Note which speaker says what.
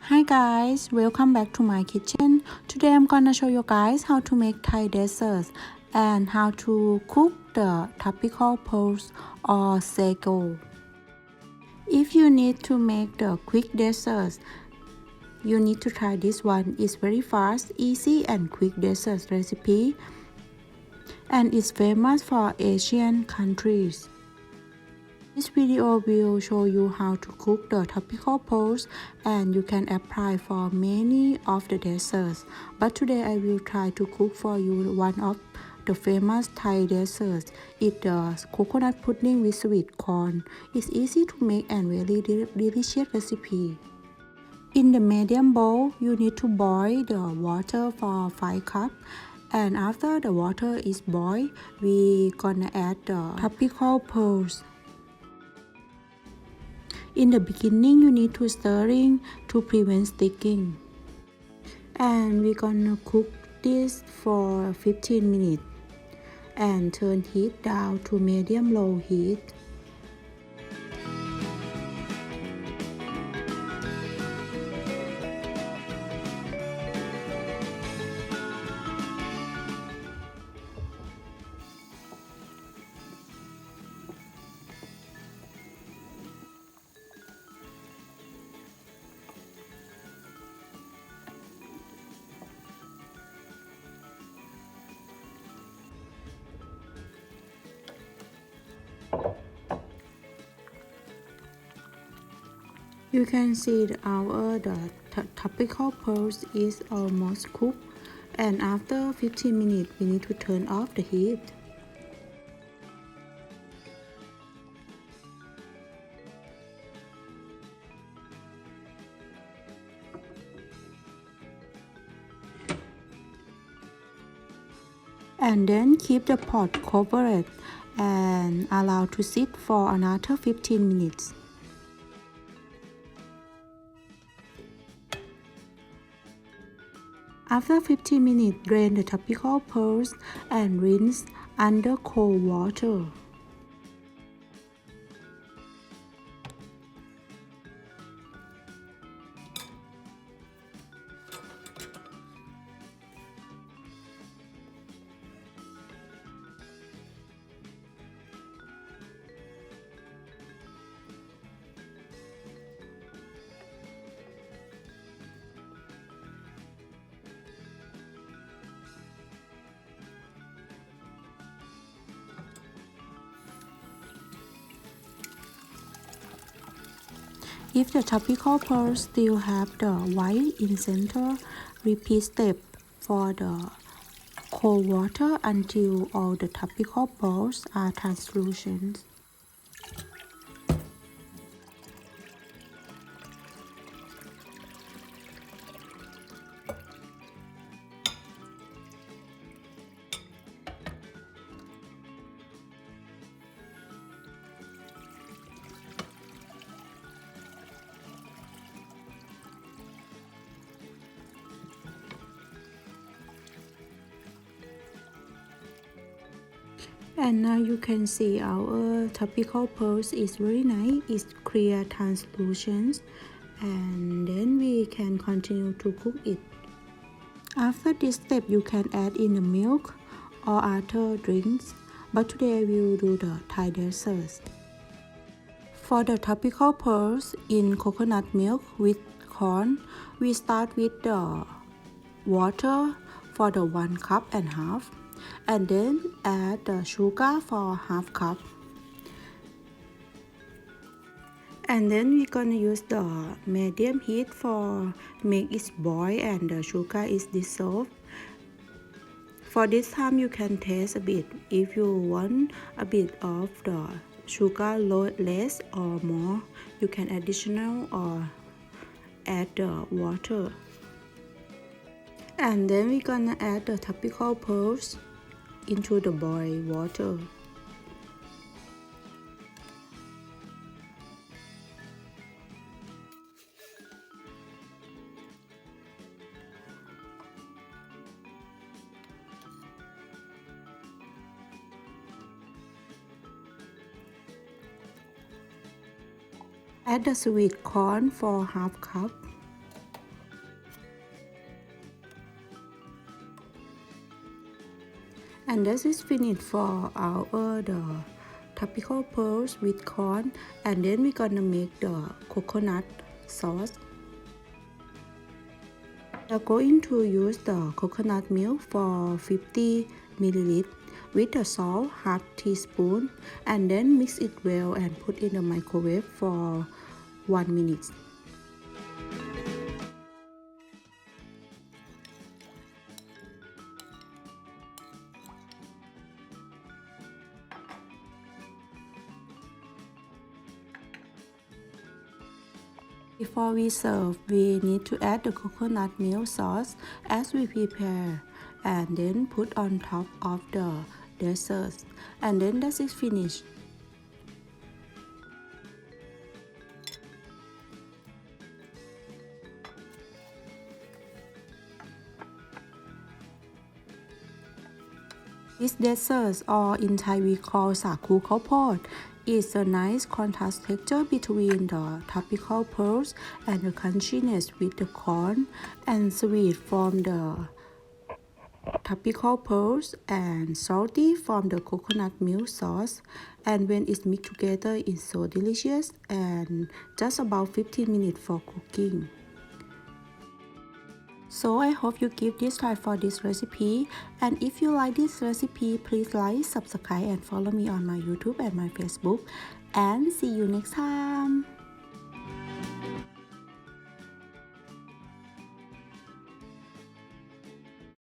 Speaker 1: Hi guys, welcome back to my kitchen. Today I'm gonna show you guys how to make Thai desserts and how to cook the tapioca pearls or sago. If you need to make the quick desserts, you need to try this one. It's very fast, easy and quick dessert recipe and it's famous for Asian countries. This video will show you how to cook the tapioca pearls and you can apply for many of the desserts. But today I will try to cook for you one of the famous Thai desserts. It's the coconut pudding with sweet corn. It's easy to make and very delicious recipe. In the medium bowl, you need to boil the water for 5 cups. And after the water is boiled, we gonna add the tapioca pearls. In the beginning, you need to stirring to prevent sticking. And we're gonna cook this for 15 minutes and turn heat down to medium-low heat. You can see the tapioca pearls is almost cooked, and after 15 minutes we need to turn off the heat. And then keep the pot covered and allow to sit for another 15 minutes. After 15 minutes, drain the tapioca pearls and rinse under cold water. If the tapioca pearls still have the white in center, repeat step for the cold water until all the tapioca pearls are translucent. And now you can see our tapioca pearls is very nice. It's clear, translucent, and then we can continue to cook it. After this step, you can add in the milk or other drinks. But today I will do the Thai desserts. For the tapioca pearls in coconut milk with corn, we start with the water for the 1 cup and half. And then add the sugar for half cup. And then we're gonna use the medium heat for make it boil and the sugar is dissolved. For this time you can taste a bit if you want a bit of the sugar less or more. You can additional or add the water. And then we're gonna add the tapioca pearls into the boiled water. Add the sweet corn for half cup. And this is finished for our the tapioca pearls with corn, and then we're gonna make the coconut sauce. We are going to use the coconut milk for 50 milliliters with the salt half teaspoon, and then mix it well and put in the microwave for 1 minute. Before we serve, we need to add the coconut milk sauce as we prepare, and then put on top of the desserts, and then that is finished. This dessert, or in Thai we call Sa Koo Khao Pod, is a nice contrast texture between the tapioca pearls and the crunchiness with the corn, and sweet from the tapioca pearls and salty from the coconut milk sauce. And when it's mixed together, it's so delicious, and just about 15 minutes for cooking. So I hope you give this try for this recipe, and if you like this recipe, please like, subscribe and follow me on my YouTube and my Facebook, and see you next time.